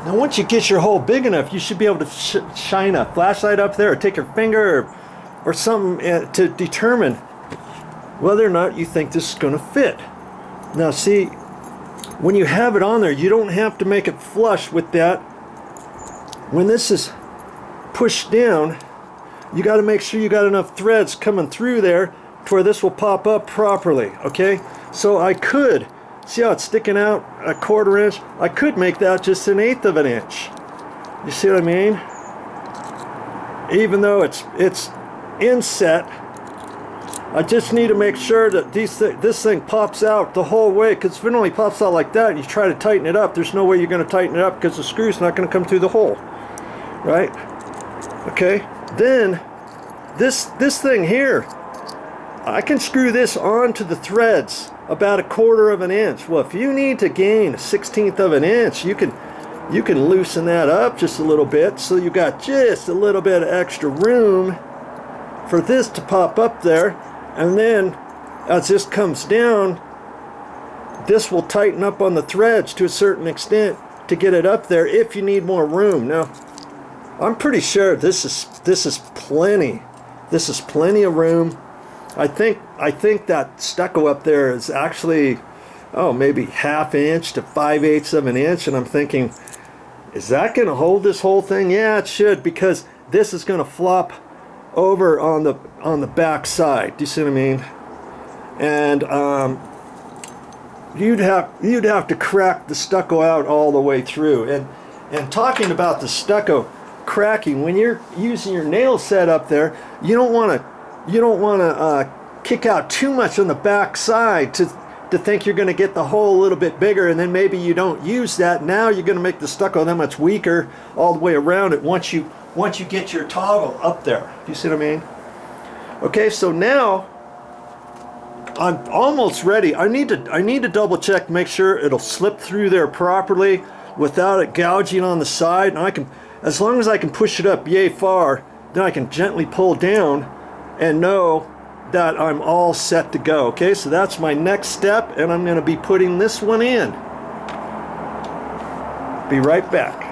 Now once you get your hole big enough, you should be able to shine a flashlight up there, or take your finger or something to determine whether or not you think this is going to fit. Now see, when you have it on there, you don't have to make it flush with that. When this is pushed down, you got to make sure you got enough threads coming through there to where this will pop up properly. Okay, so I could see how it's sticking out a 1/4 inch. I could make that just 1/8 of an inch. You see what I mean? Even though it's inset, I just need to make sure that this thing pops out the whole way, because if it only pops out like that and you try to tighten it up, there's no way you're going to tighten it up because the screw's not going to come through the hole, right? Okay, then this thing here, I can screw this onto the threads about 1/4 of an inch. Well, if you need to gain 1/16 of an inch, you can loosen that up just a little bit, so you got just a little bit of extra room for this to pop up there. And then as this comes down, this will tighten up on the threads to a certain extent to get it up there if you need more room. Now, I'm pretty sure this is plenty. This is plenty of room. I think that stucco up there is actually, oh, maybe 1/2 inch to 5/8 of an inch, and I'm thinking, is that going to hold this whole thing? Yeah, it should, because this is going to flop over on the back side. Do you see what I mean? And you'd have to crack the stucco out all the way through. And talking about the stucco cracking, when you're using your nail set up there, you don't want to kick out too much on the back side to think you're going to get the hole a little bit bigger, and then maybe you don't use that. Now you're going to make the stucco that much weaker all the way around it once you get your toggle up there. Do you see what I mean? Okay, so now I'm almost ready. I need to double check, make sure it'll slip through there properly without it gouging on the side. And I can, as long as I can push it up yay far, then I can gently pull down and know that I'm all set to go. Okay, so that's my next step, and I'm going to be putting this one in. Be right back.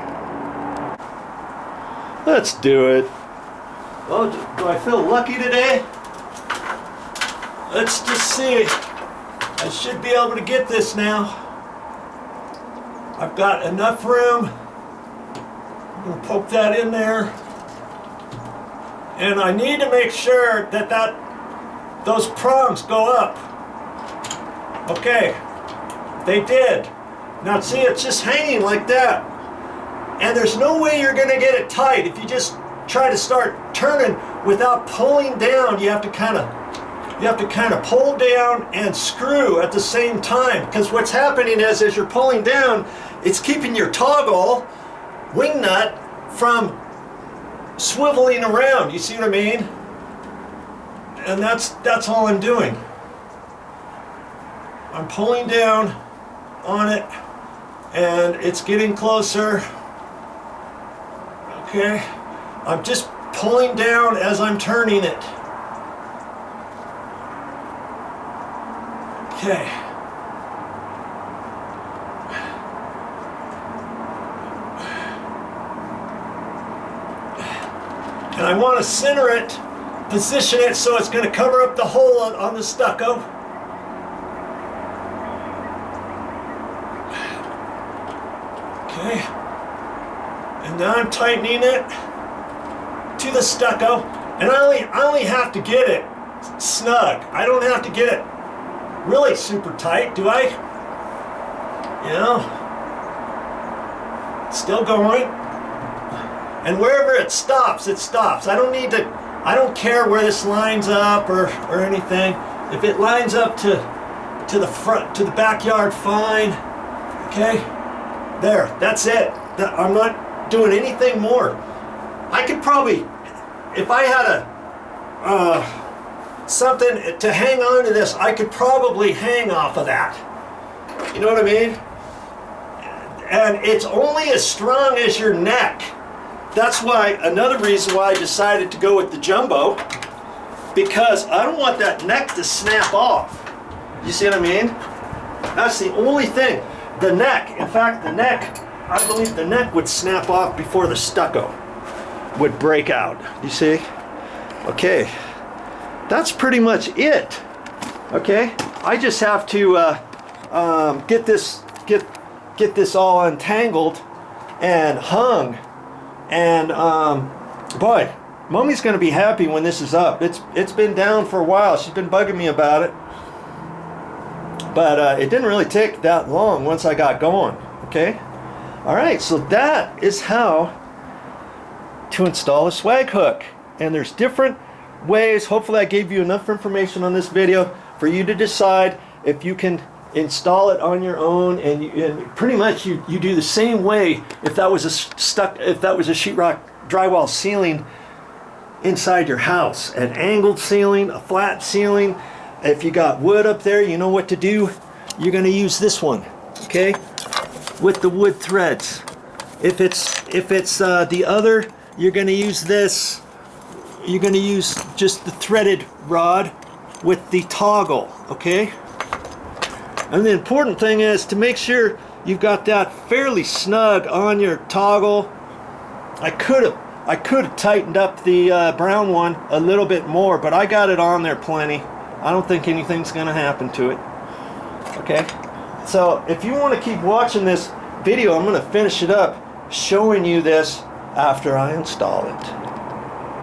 Let's do it. Well, do I feel lucky today? Let's just see. I should be able to get this now. I've got enough room. I'm going to poke that in there. And I need to make sure that those prongs go up. Okay, they did. Now see, it's just hanging like that. And there's no way you're going to get it tight if you just try to start turning without pulling down. You have to kind of pull down and screw at the same time, because what's happening is, as you're pulling down, it's keeping your toggle wing nut from swiveling around. You see what I mean? And that's all I'm doing. I'm pulling down on it, and it's getting closer. Okay, I'm just pulling down as I'm turning it. Okay. And I want to center it, position it so it's going to cover up the hole on the stucco. Okay. And now I'm tightening it to the stucco, and I only have to get it snug. I don't have to get it really super tight, do I? You know, it's still going. And wherever it stops, it stops. I don't care where this lines up or anything. If it lines up to the front, to the backyard, fine. Okay, there, that's it. I'm not doing anything more. I could probably, if I had something to hang on to this, I could probably hang off of that. You know what I mean? And it's only as strong as your neck. That's why, another reason why I decided to go with the jumbo, because I don't want that neck to snap off. You see what I mean? That's the only thing. The neck, in fact, the neck I believe the neck would snap off before the stucco would break out. You see? Okay, that's pretty much it. Okay, I just have to get this all untangled and hung, and boy, Mommy's gonna be happy when this is up. It's been down for a while. She's been bugging me about it, but it didn't really take that long once I got going. Okay, all right, so that is how to install a swag hook, and there's different ways. Hopefully I gave you enough information on this video for you to decide if you can install it on your own, and pretty much you do the same way if that was a sheetrock drywall ceiling inside your house, an angled ceiling, a flat ceiling. If you got wood up there, you know what to do. You're going to use this one, okay, with the wood threads. If it's the other, you're going to use this. You're going to use just the threaded rod with the toggle, okay? And the important thing is to make sure you've got that fairly snug on your toggle. I could have tightened up the brown one a little bit more, but I got it on there plenty. I don't think anything's going to happen to it. Okay? So if you want to keep watching this video, I'm going to finish it up showing you this after I install it.